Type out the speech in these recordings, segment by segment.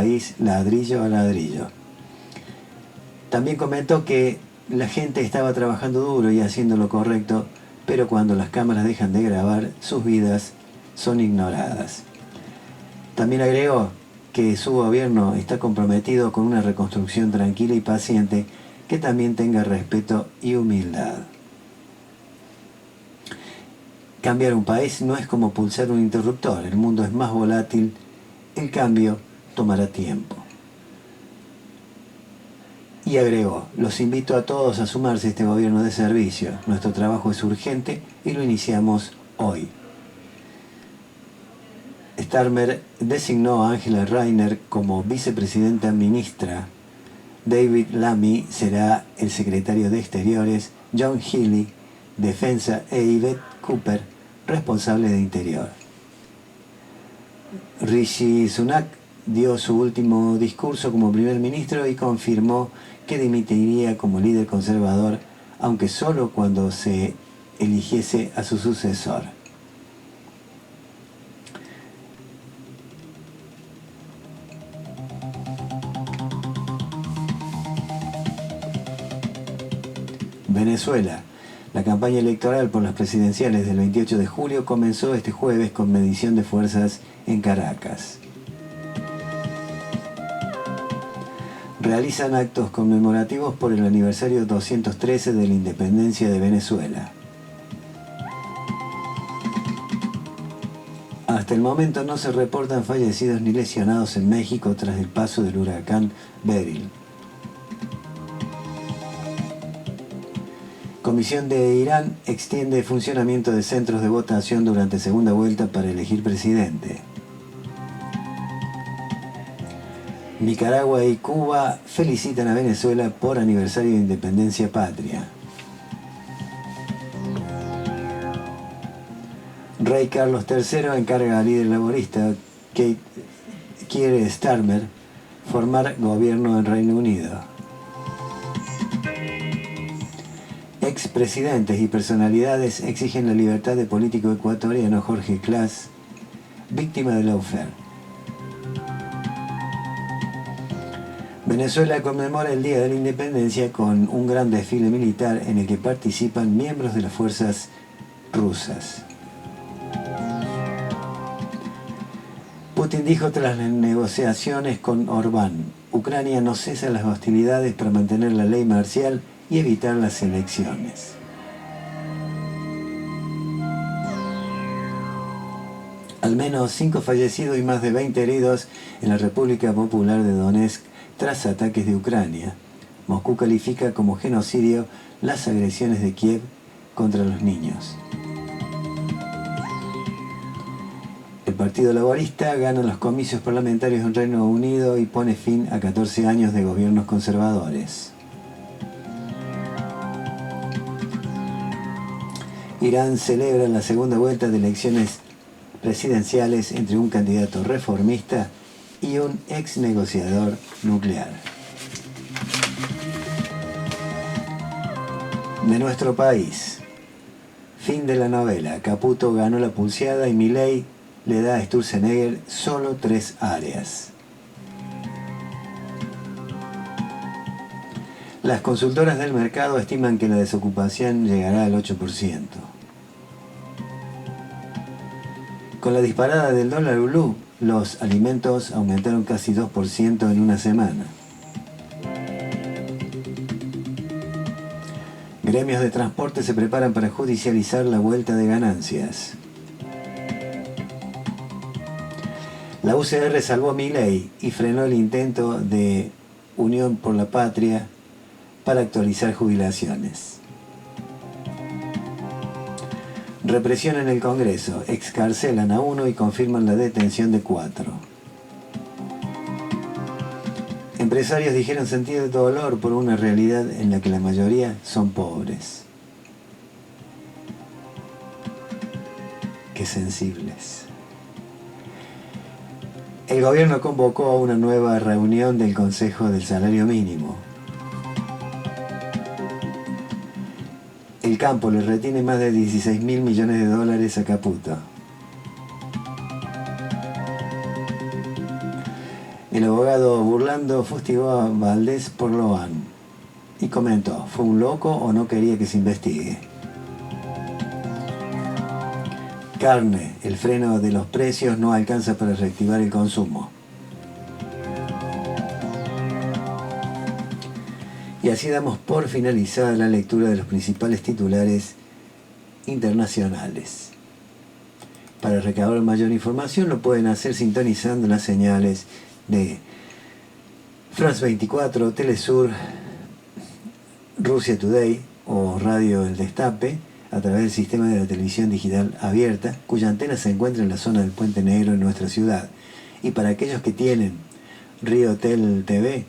país ladrillo a ladrillo. También comentó que la gente estaba trabajando duro y haciendo lo correcto, pero cuando las cámaras dejan de grabar, sus vidas son ignoradas. También agregó que su gobierno está comprometido con una reconstrucción tranquila y paciente que también tenga respeto y humildad. Cambiar un país no es como pulsar un interruptor, el mundo es más volátil, el cambio tomará tiempo. Y agregó, los invito a todos a sumarse a este gobierno de servicio, nuestro trabajo es urgente y lo iniciamos hoy. Starmer designó a Angela Rayner como vicepresidenta ministra. David Lammy será el secretario de Exteriores, John Healey, Defensa e Yvette Cooper, responsable de Interior. Rishi Sunak dio su último discurso como primer ministro y confirmó que dimitiría como líder conservador, aunque solo cuando se eligiese a su sucesor. Venezuela. La campaña electoral por las presidenciales del 28 de julio comenzó este jueves con medición de fuerzas en Caracas. Realizan actos conmemorativos por el aniversario 213 de la independencia de Venezuela. Hasta el momento no se reportan fallecidos ni lesionados en México tras el paso del huracán Beryl. Comisión de Irán extiende funcionamiento de centros de votación durante segunda vuelta para elegir presidente. Nicaragua y Cuba felicitan a Venezuela por aniversario de independencia patria. Rey Carlos III encarga al líder laborista Keir Starmer formar gobierno en Reino Unido. Expresidentes y personalidades exigen la libertad del político ecuatoriano Jorge Class, víctima de lawfare. Venezuela conmemora el Día de la Independencia con un gran desfile militar en el que participan miembros de las fuerzas rusas. Putin dijo tras las negociaciones con Orbán, Ucrania no cesa las hostilidades para mantener la ley marcial y evitar las elecciones. Al menos 5 fallecidos y más de 20 heridos en la República Popular de Donetsk tras ataques de Ucrania. Moscú califica como genocidio las agresiones de Kiev contra los niños. El Partido Laborista gana los comicios parlamentarios en Reino Unido y pone fin a 14 años de gobiernos conservadores. Irán celebra la segunda vuelta de elecciones presidenciales entre un candidato reformista y un ex negociador nuclear. De nuestro país. Fin de la novela. Caputo ganó la pulseada y Milei le da a Sturzenegger solo 3 áreas. Las consultoras del mercado estiman que la desocupación llegará al 8%. Con la disparada del dólar blue, los alimentos aumentaron casi 2% en una semana. Gremios de transporte se preparan para judicializar la vuelta de ganancias. La UCR salvó a Milei y frenó el intento de Unión por la Patria para actualizar jubilaciones. Represión en el Congreso. Excarcelan a 1 y confirman la detención de 4. Empresarios dijeron sentir dolor por una realidad en la que la mayoría son pobres. Qué sensibles. El gobierno convocó a una nueva reunión del Consejo del Salario Mínimo. El campo le retiene más de 16.000 millones de dólares a Caputo. El abogado Burlando fustigó a Valdés por Loan y comentó: ¿fue un loco o no quería que se investigue? Carne, el freno de los precios no alcanza para reactivar el consumo. Y así damos por finalizada la lectura de los principales titulares internacionales. Para recabar mayor información lo pueden hacer sintonizando las señales de France 24, Telesur, Rusia Today o Radio El Destape a través del sistema de la televisión digital abierta, cuya antena se encuentra en la zona del Puente Negro en nuestra ciudad. Y para aquellos que tienen Riotel TV,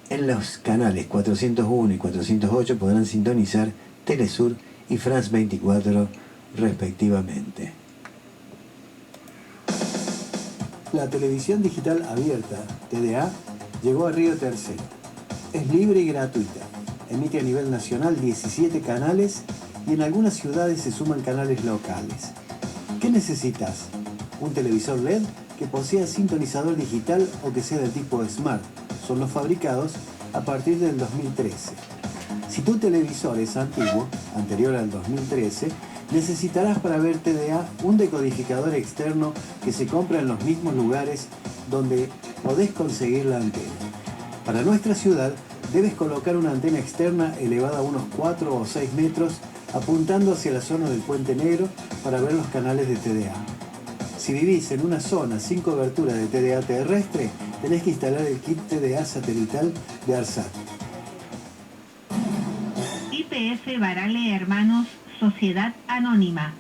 en los canales 401 y 408 podrán sintonizar Telesur y France 24 respectivamente. La televisión digital abierta, TDA, llegó a Río Tercero. Es libre y gratuita. Emite a nivel nacional 17 canales y en algunas ciudades se suman canales locales. ¿Qué necesitas? Un televisor LED que posea sintonizador digital o que sea de tipo Smart. Son los fabricados a partir del 2013. Si tu televisor es antiguo, anterior al 2013, necesitarás para ver TDA un decodificador externo que se compra en los mismos lugares donde podés conseguir la antena. Para nuestra ciudad, debes colocar una antena externa elevada a unos 4 o 6 metros, apuntando hacia la zona del Puente Negro para ver los canales de TDA. Si vivís en una zona sin cobertura de TDA terrestre, tenés que instalar el kit TDA satelital de ARSAT. YPF Barale Hermanos, Sociedad Anónima,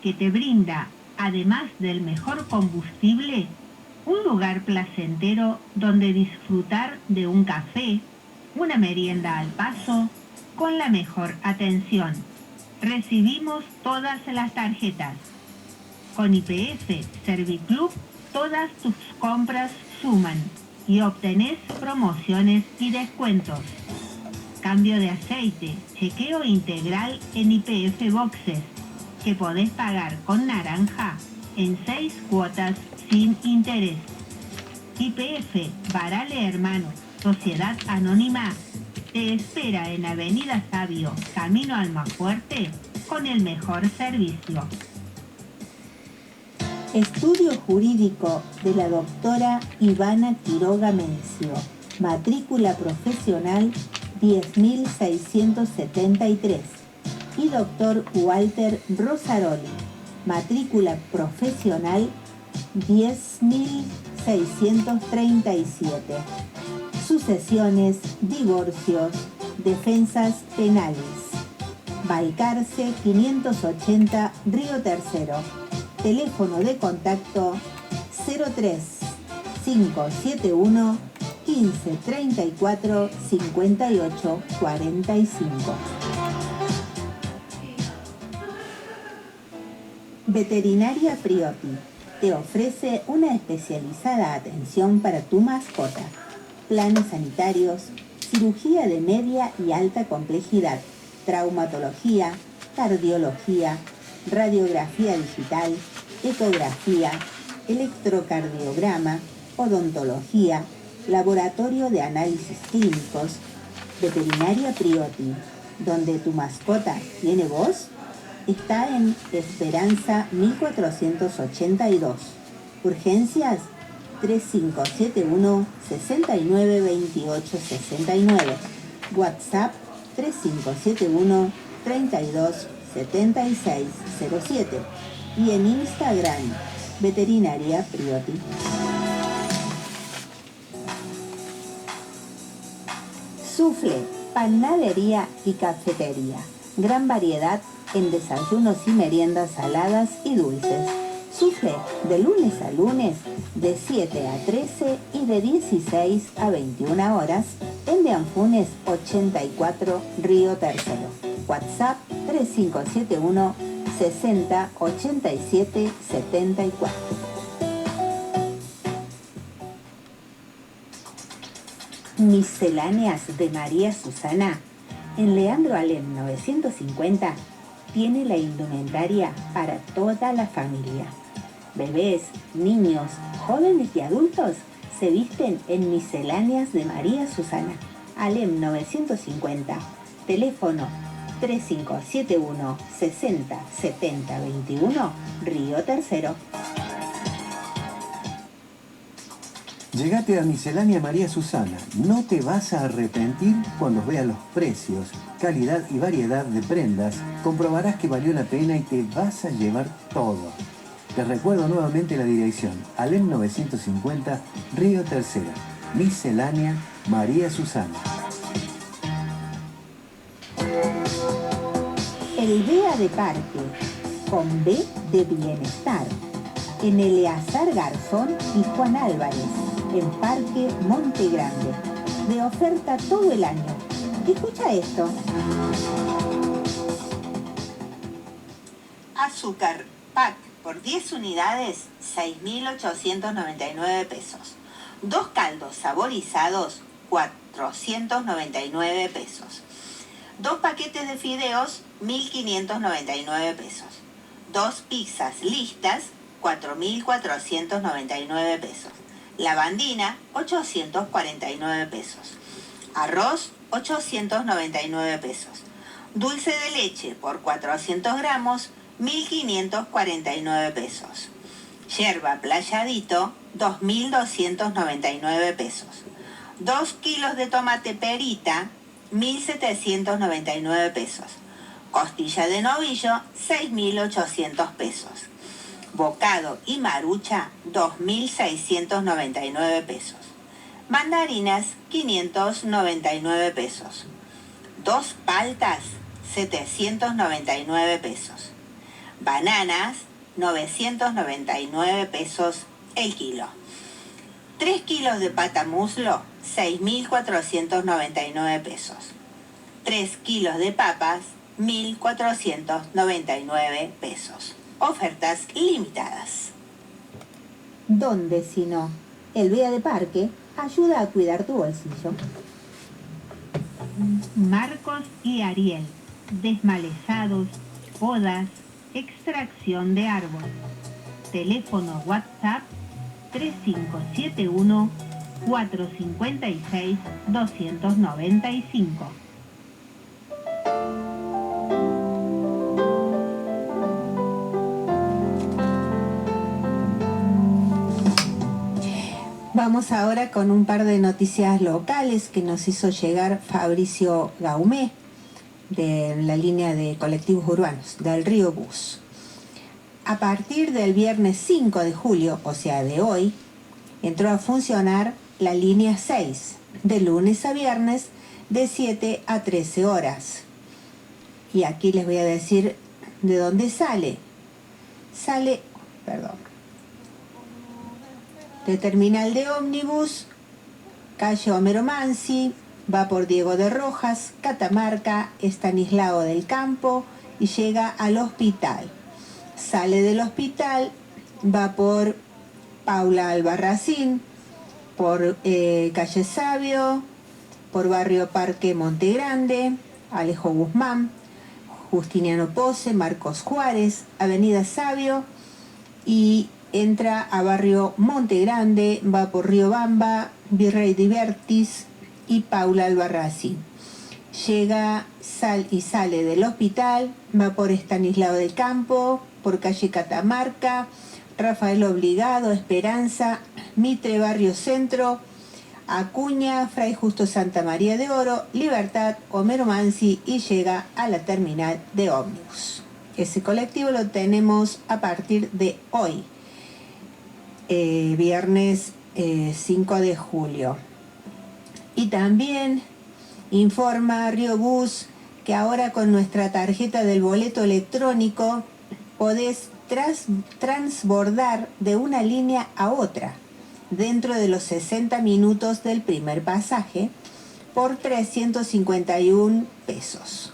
que te brinda, además del mejor combustible, un lugar placentero donde disfrutar de un café, una merienda al paso, con la mejor atención. Recibimos todas las tarjetas. Con YPF Serviclub, todas tus compras suman y obtenés promociones y descuentos. Cambio de aceite, chequeo integral en YPF Boxes, que podés pagar con naranja en 6 cuotas sin interés. YPF Barale Hermanos, Sociedad Anónima, te espera en Avenida Sabio, Camino Almafuerte, con el mejor servicio. Estudio jurídico de la doctora Ivana Quiroga Mencio, matrícula profesional 10.673, y doctor Walter Rosaroli, matrícula profesional 10.637. Sucesiones, divorcios, defensas penales. Balcarce 580, Río Tercero. Teléfono de contacto 03 571 15 34 58 45. Veterinaria Priotti te ofrece una especializada atención para tu mascota. Planes sanitarios, cirugía de media y alta complejidad, traumatología, cardiología, radiografía digital, ecografía, electrocardiograma, odontología, laboratorio de análisis clínicos. Veterinaria Priotti, donde tu mascota tiene voz, está en Esperanza 1482. Urgencias 3571 69 28 69. WhatsApp 3571 32 7607 y en Instagram Veterinaria Priotti. Sufle, panadería y cafetería. Gran variedad en desayunos y meriendas saladas y dulces. Sufle de lunes a lunes de 7 a 13 y de 16 a 21 horas en De Anfunes 84, Río Tercero. WhatsApp 3571 60 87 74. Misceláneas de María Susana. En Leandro Alem 950 tiene la indumentaria para toda la familia. Bebés, niños, jóvenes y adultos se visten en Misceláneas de María Susana. Alem 950, teléfono 3571 60 70 21, Río Tercero. Llegate a Miscelánea María Susana. No te vas a arrepentir cuando veas los precios, calidad y variedad de prendas. Comprobarás que valió la pena y te vas a llevar todo. Te recuerdo nuevamente la dirección. Alem 950, Río Tercero. Miscelánea María Susana. El BEA de Parque, con B de Bienestar, en Eleazar Garzón y Juan Álvarez, en Parque Monte Grande, de oferta todo el año. Escucha esto. Azúcar pack por 10 unidades, 6.899 pesos. 2 caldos saborizados, 499 pesos. 2 paquetes de fideos, 1.599 pesos. 2 pizzas listas, 4.499 pesos. Lavandina, 849 pesos. Arroz, 899 pesos. Dulce de leche por 400 gramos, 1.549 pesos. Yerba Playadito, 2.299 pesos. 2 kilos de tomate perita, 1.799 pesos. Costilla de novillo, 6.800 pesos. Bocado y marucha, 2.699 pesos. Mandarinas, 599 pesos. 2 paltas, 799 pesos. Bananas, 999 pesos el kilo. 3 kilos de pata muslo, 6.499 pesos. 3 kilos de papas, 1.499 pesos. Ofertas limitadas. ¿Dónde si no? El BEA de Parque ayuda a cuidar tu bolsillo. Marcos y Ariel, desmalezados, podas, extracción de árbol. Teléfono WhatsApp 3571 456 295. Vamos ahora con un par de noticias locales que nos hizo llegar Fabricio Gaumé de la línea de colectivos urbanos del Río Bus. A partir del viernes 5 de julio, o sea de hoy, entró a funcionar la línea 6, de lunes a viernes, de 7 a 13 horas. Y aquí les voy a decir de dónde sale. De Terminal de Ómnibus, calle Homero Mansi, va por Diego de Rojas, Catamarca, Estanislao del Campo y llega al hospital. Sale del hospital, va por Paula Albarracín, por calle Sabio, por barrio Parque Monte Grande, Alejo Guzmán, Justiniano Pose, Marcos Juárez, avenida Sabio y entra a barrio Monte Grande, va por Riobamba, Virrey Divertis y Paula Albarracín. Llega y sale del hospital, va por Estanislao del Campo, por calle Catamarca, Rafael Obligado, Esperanza, Mitre Barrio Centro, Acuña, Fray Justo Santa María de Oro, Libertad, Homero Mansi y llega a la terminal de ómnibus. Ese colectivo lo tenemos a partir de hoy, viernes 5 de julio. Y también informa Río Bus que ahora con nuestra tarjeta del boleto electrónico podés transbordar de una línea a otra dentro de los 60 minutos del primer pasaje por 351 pesos.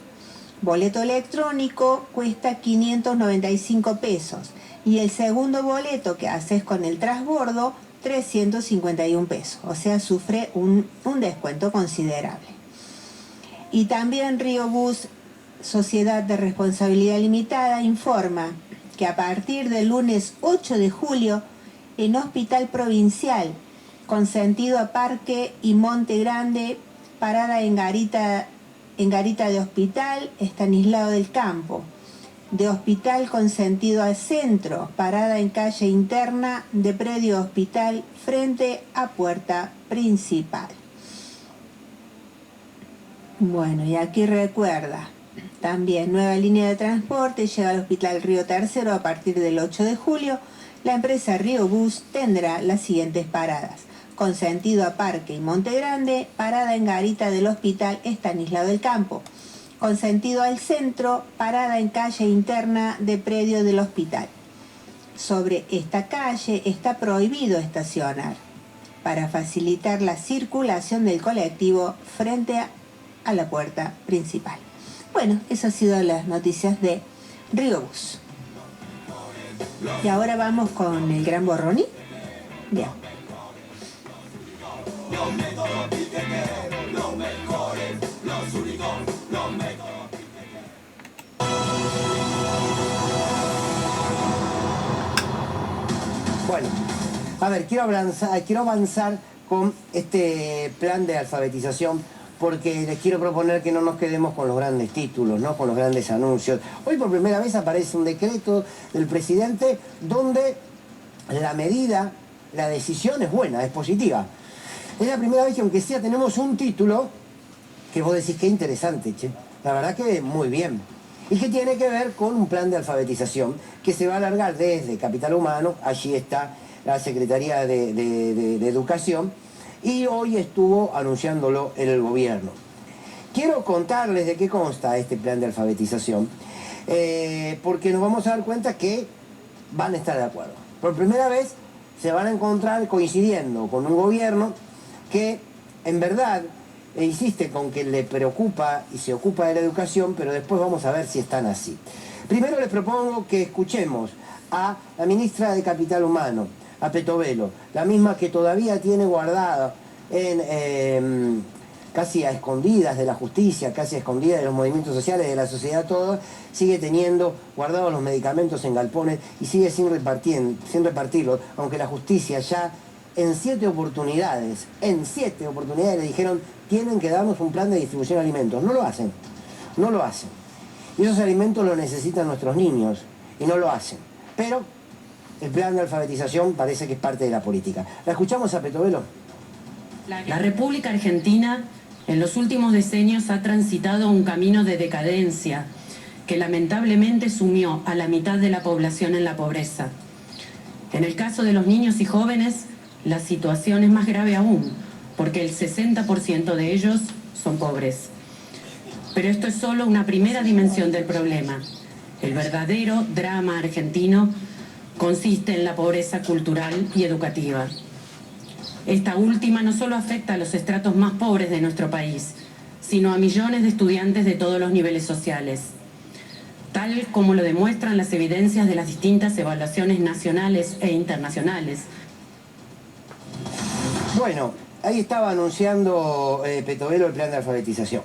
Boleto electrónico cuesta 595 pesos y el segundo boleto que haces con el transbordo 351 pesos, o sea, sufre un descuento considerable. Y también Río Bus, Sociedad de Responsabilidad Limitada, informa que a partir del lunes 8 de julio, en Hospital Provincial con sentido a Parque y Monte Grande, parada en Garita de Hospital, Estanislao del Campo. De Hospital con sentido al centro, parada en calle interna de predio Hospital frente a puerta principal. Bueno, y aquí recuerda, también nueva línea de transporte llega al Hospital Río Tercero a partir del 8 de julio. La empresa Río Bus tendrá las siguientes paradas. Con sentido a Parque y Monte Grande, parada en Garita del Hospital Estanislao del Campo. Con sentido al centro, parada en calle interna de predio del hospital. Sobre esta calle está prohibido estacionar para facilitar la circulación del colectivo frente a la puerta principal. Bueno, esas han sido las noticias de Río Bus. Y ahora vamos con el Gran Borroni. Bien. Los métodos piqueteros, los mejores, los únicos, los métodos piqueteros. Bueno, a ver, quiero avanzar con este plan de alfabetización porque les quiero proponer que no nos quedemos con los grandes títulos, ¿no? Con los grandes anuncios. Hoy por primera vez aparece un decreto del presidente donde la medida, la decisión es buena, es positiva. Es la primera vez que aunque sea tenemos un título que vos decís que interesante, che. La verdad que muy bien. Y que tiene que ver con un plan de alfabetización que se va a alargar desde Capital Humano, allí está la Secretaría de Educación, y hoy estuvo anunciándolo en el gobierno. Quiero contarles de qué consta este plan de alfabetización, porque nos vamos a dar cuenta que van a estar de acuerdo. Por primera vez se van a encontrar coincidiendo con un gobierno que en verdad insiste con que le preocupa y se ocupa de la educación, pero después vamos a ver si están así. Primero les propongo que escuchemos a la ministra de Capital Humano, a Petovelo, la misma que todavía tiene guardada casi a escondidas de la justicia, casi a escondidas de los movimientos sociales, de la sociedad toda, sigue teniendo guardados los medicamentos en galpones y sigue sin repartirlos, aunque la justicia ya en 7 oportunidades le dijeron tienen que darnos un plan de distribución de alimentos. No lo hacen. Y esos alimentos los necesitan nuestros niños y no lo hacen. Pero el plan de alfabetización parece que es parte de la política. ¿La escuchamos a Petovelo? La República Argentina en los últimos decenios ha transitado un camino de decadencia que lamentablemente sumió a la mitad de la población en la pobreza. En el caso de los niños y jóvenes, la situación es más grave aún, porque el 60% de ellos son pobres. Pero esto es solo una primera dimensión del problema. El verdadero drama argentino consiste en la pobreza cultural y educativa. Esta última no solo afecta a los estratos más pobres de nuestro país, sino a millones de estudiantes de todos los niveles sociales, tal como lo demuestran las evidencias de las distintas evaluaciones nacionales e internacionales. Bueno, ahí estaba anunciando Petovelo el plan de alfabetización.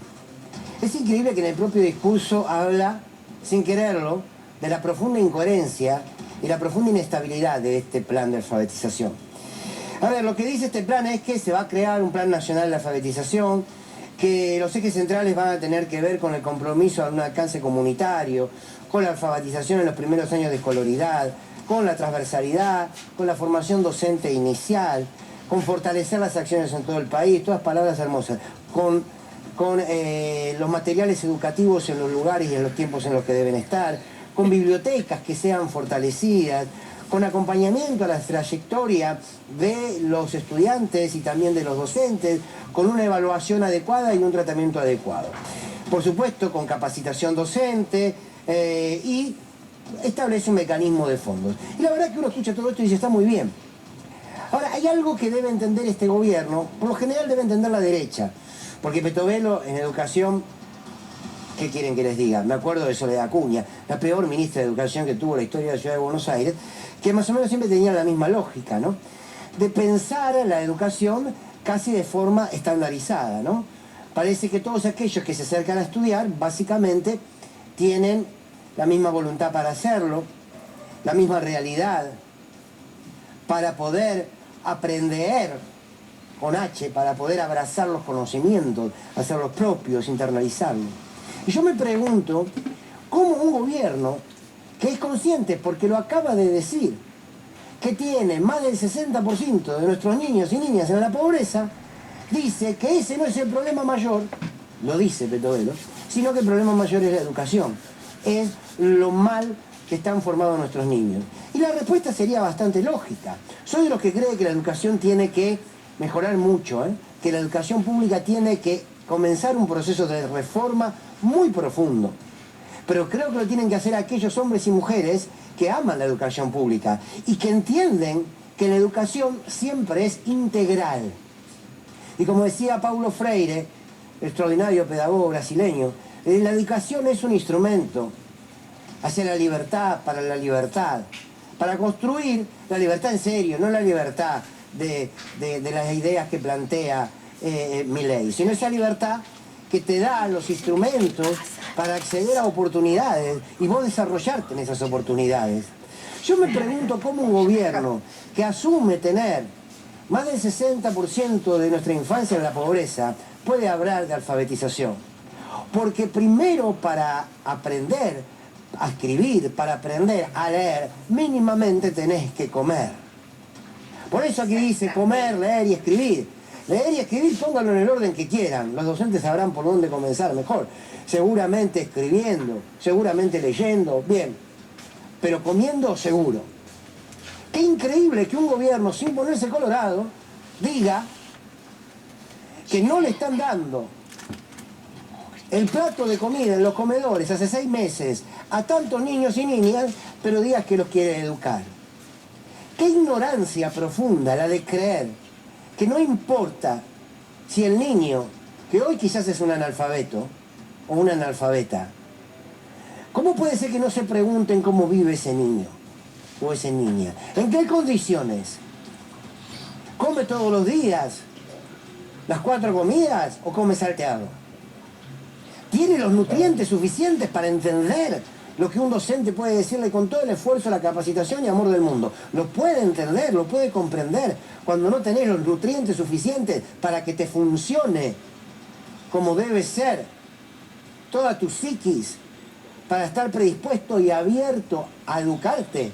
Es increíble que en el propio discurso habla, sin quererlo, de la profunda incoherencia y la profunda inestabilidad de este plan de alfabetización. A ver, lo que dice este plan es que se va a crear un plan nacional de alfabetización, que los ejes centrales van a tener que ver con el compromiso a un alcance comunitario, con la alfabetización en los primeros años de escolaridad, con la transversalidad, con la formación docente inicial, con fortalecer las acciones en todo el país, todas palabras hermosas, con los materiales educativos en los lugares y en los tiempos en los que deben estar, con bibliotecas que sean fortalecidas, con acompañamiento a la trayectoria de los estudiantes y también de los docentes, con una evaluación adecuada y un tratamiento adecuado. Por supuesto, con capacitación docente y establece un mecanismo de fondos. Y la verdad es que uno escucha todo esto y dice, está muy bien. Ahora, hay algo que debe entender este gobierno, por lo general debe entender la derecha, porque Petovelo en educación, ¿qué quieren que les diga? Me acuerdo de Soledad Acuña, la peor ministra de Educación que tuvo la historia de la Ciudad de Buenos Aires, que más o menos siempre tenía la misma lógica, ¿no? De pensar la educación casi de forma estandarizada, ¿no? Parece que todos aquellos que se acercan a estudiar, básicamente, tienen la misma voluntad para hacerlo, la misma realidad, para poder aprender con H para poder abrazar los conocimientos, hacerlos propios, internalizarlos. Y yo me pregunto, ¿cómo un gobierno que es consciente, porque lo acaba de decir, que tiene más del 60% de nuestros niños y niñas en la pobreza, dice que ese no es el problema mayor, lo dice Petovelo, sino que el problema mayor es la educación, es lo mal que están formados nuestros niños? Y la respuesta sería bastante lógica. Soy de los que cree que la educación tiene que mejorar mucho, que la educación pública tiene que comenzar un proceso de reforma muy profundo. Pero creo que lo tienen que hacer aquellos hombres y mujeres que aman la educación pública y que entienden que la educación siempre es integral. Y como decía Paulo Freire, extraordinario pedagogo brasileño, la educación es un instrumento hacia la libertad, para construir la libertad en serio, no la libertad de las ideas que plantea Milei, sino esa libertad que te da los instrumentos para acceder a oportunidades y vos desarrollarte en esas oportunidades. Yo me pregunto cómo un gobierno que asume tener más del 60% de nuestra infancia en la pobreza puede hablar de alfabetización. Porque primero, para aprender a escribir, para aprender a leer, mínimamente tenés que comer. Por eso aquí dice comer, leer y escribir. Leer y escribir, pónganlo en el orden que quieran. Los docentes sabrán por dónde comenzar mejor. Seguramente escribiendo, seguramente leyendo, bien. Pero comiendo, seguro. Qué increíble que un gobierno, sin ponerse colorado, diga que no le están dando el plato de comida en los comedores hace 6 meses a tantos niños y niñas, pero digas que los quiere educar. Qué ignorancia profunda la de creer que no importa si el niño, que hoy quizás es un analfabeto o una analfabeta, ¿cómo puede ser que no se pregunten cómo vive ese niño o esa niña? ¿En qué condiciones? ¿Come todos los días las 4 comidas o come salteado? ¿Tiene los nutrientes suficientes para entender lo que un docente puede decirle con todo el esfuerzo, la capacitación y amor del mundo? Lo puede entender, lo puede comprender cuando no tenés los nutrientes suficientes para que te funcione como debe ser toda tu psiquis, para estar predispuesto y abierto a educarte.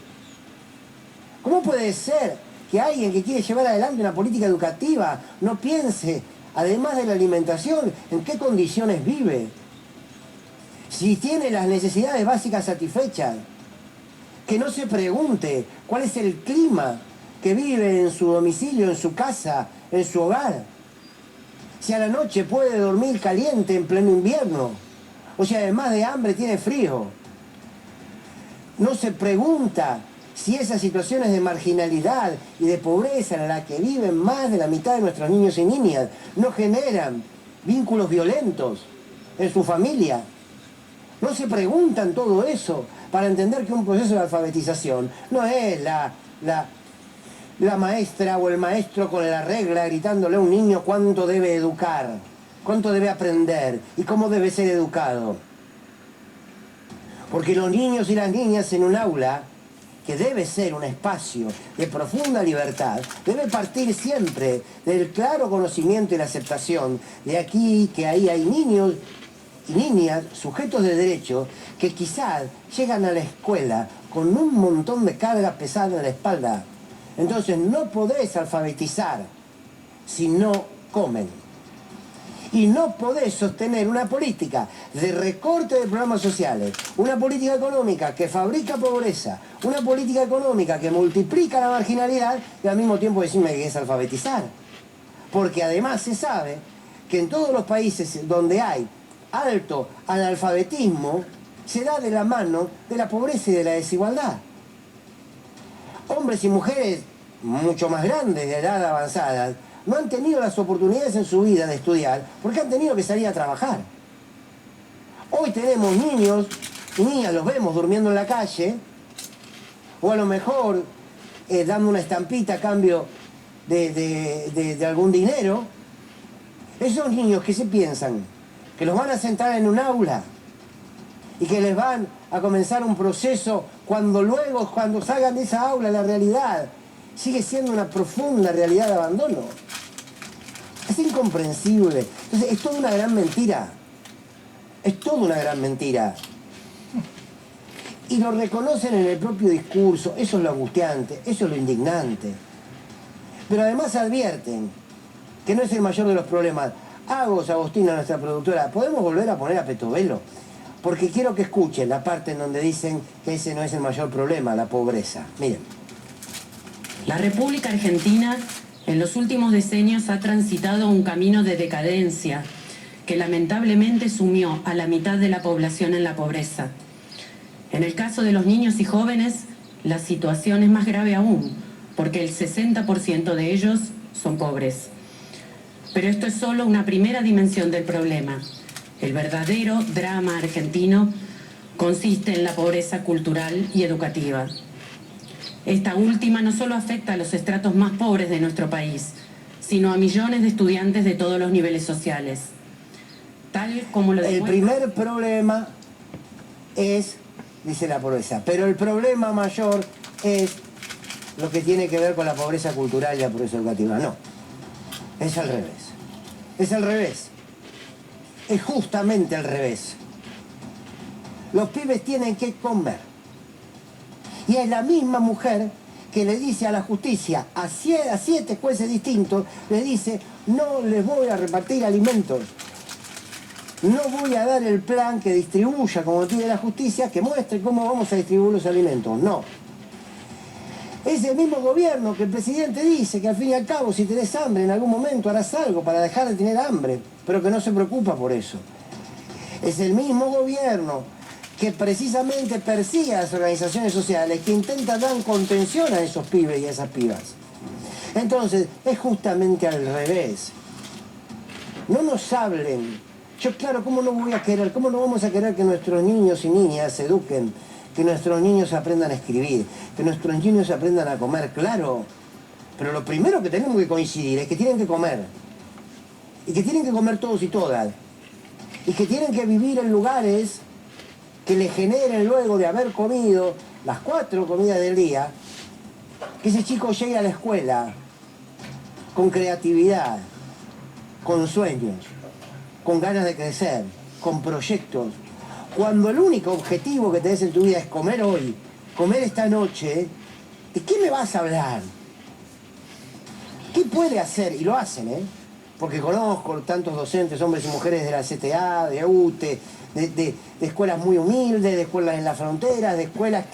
¿Cómo puede ser que alguien que quiere llevar adelante una política educativa no piense, además de la alimentación, en qué condiciones vive? Si tiene las necesidades básicas satisfechas, que no se pregunte cuál es el clima que vive en su domicilio, en su casa, en su hogar. Si a la noche puede dormir caliente en pleno invierno, o si además de hambre tiene frío. No se pregunta si esas situaciones de marginalidad y de pobreza en la que viven más de la mitad de nuestros niños y niñas no generan vínculos violentos en su familia. No se preguntan todo eso para entender que un proceso de alfabetización no es la maestra o el maestro con la regla gritándole a un niño cuánto debe educar, cuánto debe aprender y cómo debe ser educado. Porque los niños y las niñas en un aula, que debe ser un espacio de profunda libertad, debe partir siempre del claro conocimiento y la aceptación de aquí que ahí hay niños y niñas, sujetos de derecho, que quizás llegan a la escuela con un montón de carga pesada en la espalda. Entonces no podés alfabetizar si no comen. Y no podés sostener una política de recorte de programas sociales, una política económica que fabrica pobreza, una política económica que multiplica la marginalidad y al mismo tiempo decirme que es alfabetizar. Porque además se sabe que en todos los países donde hay alto analfabetismo, se da de la mano de la pobreza y de la desigualdad. Hombres y mujeres mucho más grandes, de edad avanzada, no han tenido las oportunidades en su vida de estudiar porque han tenido que salir a trabajar. Hoy tenemos niños y niñas, los vemos durmiendo en la calle, o a lo mejor dando una estampita a cambio de algún dinero. Esos niños que se piensan que los van a sentar en un aula y que les van a comenzar un proceso cuando salgan de esa aula, la realidad sigue siendo una profunda realidad de abandono. Es incomprensible. Entonces, es toda una gran mentira. Es toda una gran mentira. Y lo reconocen en el propio discurso. Eso es lo angustiante, eso es lo indignante. Pero además advierten que no es el mayor de los problemas. Agostina, nuestra productora, ¿podemos volver a poner a Petovelo? Porque quiero que escuchen la parte en donde dicen que ese no es el mayor problema, la pobreza. Miren. La República Argentina en los últimos decenios ha transitado un camino de decadencia que lamentablemente sumió a la mitad de la población en la pobreza. En el caso de los niños y jóvenes, la situación es más grave aún, porque el 60% de ellos son pobres. Pero esto es solo una primera dimensión del problema. El verdadero drama argentino consiste en la pobreza cultural y educativa. Esta última no solo afecta a los estratos más pobres de nuestro país, sino a millones de estudiantes de todos los niveles sociales. Tal como lo El primer problema es, dice la pobreza, pero el problema mayor es lo que tiene que ver con la pobreza cultural y la pobreza educativa. No, es al revés. Es al revés. Es justamente al revés. Los pibes tienen que comer. Y es la misma mujer que le dice a la justicia, a 7 jueces distintos, le dice, no les voy a repartir alimentos. No voy a dar el plan que distribuya, como pide la justicia, que muestre cómo vamos a distribuir los alimentos. No. Es el mismo gobierno que el presidente dice que al fin y al cabo, si tenés hambre, en algún momento harás algo para dejar de tener hambre, pero que no se preocupa por eso. Es el mismo gobierno que precisamente persigue a las organizaciones sociales, que intenta dar contención a esos pibes y a esas pibas. Entonces, es justamente al revés. No nos hablen. Yo, claro, ¿cómo no voy a querer? ¿Cómo no vamos a querer que nuestros niños y niñas se eduquen? Que nuestros niños aprendan a escribir, que nuestros niños aprendan a comer, claro. Pero lo primero que tenemos que coincidir es que tienen que comer. Y que tienen que comer todos y todas. Y que tienen que vivir en lugares que les generen luego de haber comido las 4 comidas del día, que ese chico llegue a la escuela con creatividad, con sueños, con ganas de crecer, con proyectos. Cuando el único objetivo que tenés en tu vida es comer hoy, comer esta noche, ¿de qué me vas a hablar? ¿Qué puede hacer? Y lo hacen, ¿eh? Porque conozco tantos docentes, hombres y mujeres de la CTA, de UTE, de escuelas muy humildes, de escuelas en las fronteras, de escuelas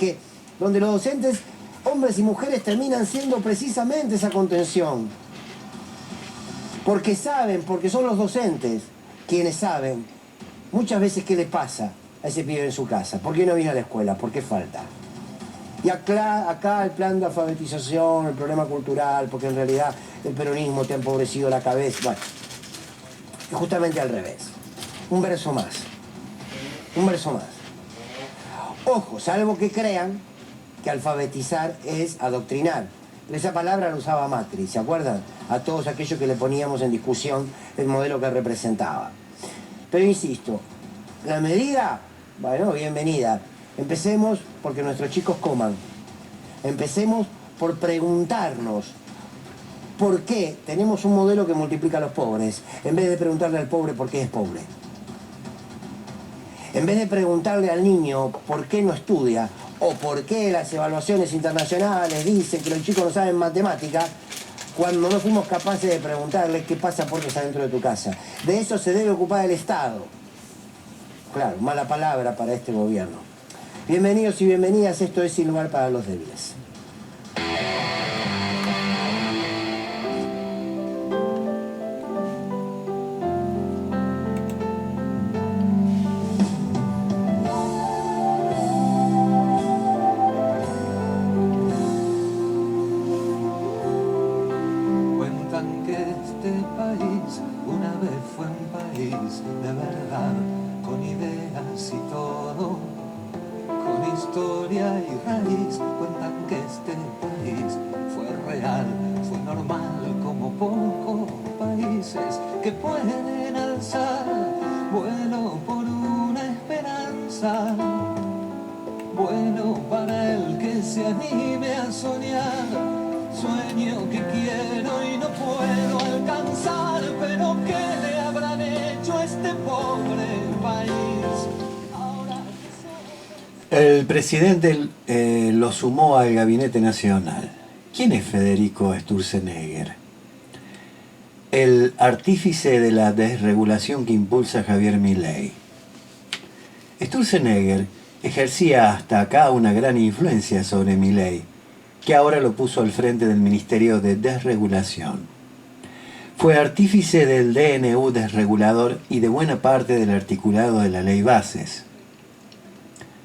donde los docentes, hombres y mujeres, terminan siendo precisamente esa contención. Porque saben, porque son los docentes quienes saben muchas veces qué le pasa a ese pibe en su casa. ¿Por qué no viene a la escuela? ¿Por qué falta? Y acá el plan de alfabetización, el problema cultural, porque en realidad el peronismo te ha empobrecido la cabeza. Bueno, es justamente al revés. Un verso más. Un verso más. Ojo, salvo que crean que alfabetizar es adoctrinar. Pero esa palabra la usaba Macri, ¿se acuerdan? A todos aquellos que le poníamos en discusión el modelo que representaba. Pero insisto, la medida, bueno, bienvenida. Empecemos porque nuestros chicos coman. Empecemos por preguntarnos por qué tenemos un modelo que multiplica a los pobres, en vez de preguntarle al pobre por qué es pobre. En vez de preguntarle al niño por qué no estudia, o por qué las evaluaciones internacionales dicen que los chicos no saben matemática, cuando no fuimos capaces de preguntarles qué pasa porque está dentro de tu casa. De eso se debe ocupar el Estado. Claro, mala palabra para este gobierno. Bienvenidos y bienvenidas, esto es Sin Lugar para los Débiles. Cuentan que este país una vez fue un país de verdad, con ideas y todo, con historia y raíz. Cuentan que este país fue real, fue normal, como pocos países que pueden alzar vuelo por una esperanza. Bueno para el que se anime a soñar, sueño que quiero y no puedo alcanzar. descansar, pero ¿qué le habrán hecho a este pobre país? Ahora El presidente lo sumó al Gabinete Nacional. ¿Quién es Federico Sturzenegger? El artífice de la desregulación que impulsa Javier Milei. Sturzenegger ejercía hasta acá una gran influencia sobre Milei, que ahora lo puso al frente del Ministerio de Desregulación. Fue artífice del DNU desregulador y de buena parte del articulado de la Ley Bases.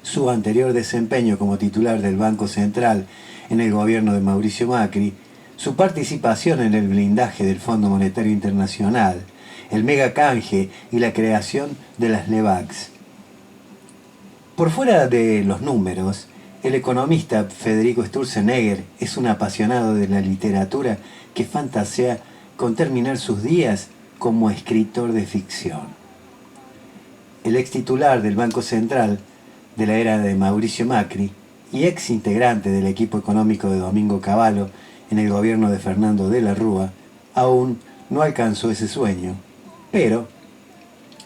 Su anterior desempeño como titular del Banco Central en el gobierno de Mauricio Macri, su participación en el blindaje del Fondo Monetario Internacional, el megacanje y la creación de las LEVAX. Por fuera de los números, el economista Federico Sturzenegger es un apasionado de la literatura que fantasea con terminar sus días como escritor de ficción. El ex titular del Banco Central de la era de Mauricio Macri y ex integrante del equipo económico de Domingo Cavallo en el gobierno de Fernando de la Rúa, aún no alcanzó ese sueño, pero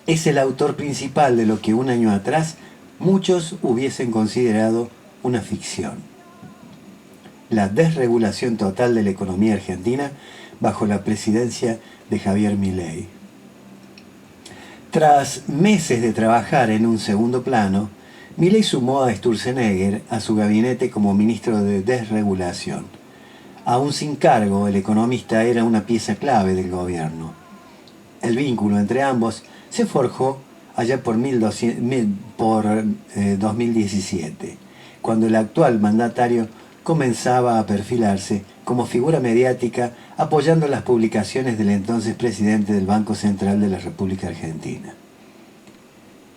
es el autor principal de lo que un año atrás muchos hubiesen considerado una ficción: la desregulación total de la economía argentina bajo la presidencia de Javier Milei. Tras meses de trabajar en un segundo plano, Milei sumó a Sturzenegger a su gabinete como ministro de Desregulación. Aún sin cargo, el economista era una pieza clave del gobierno. El vínculo entre ambos se forjó allá por 2017, cuando el actual mandatario comenzaba a perfilarse como figura mediática apoyando las publicaciones del entonces presidente del Banco Central de la República Argentina.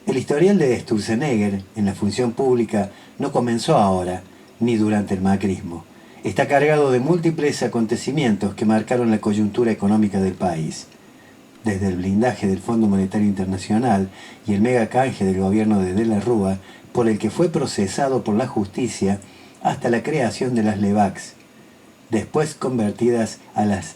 El historial de Sturzenegger en la función pública no comenzó ahora, ni durante el macrismo. Está cargado de múltiples acontecimientos que marcaron la coyuntura económica del país. Desde el blindaje del Fondo Monetario Internacional y el megacanje del gobierno de la Rúa, por el que fue procesado por la justicia, hasta la creación de las LEVAX, después convertidas a las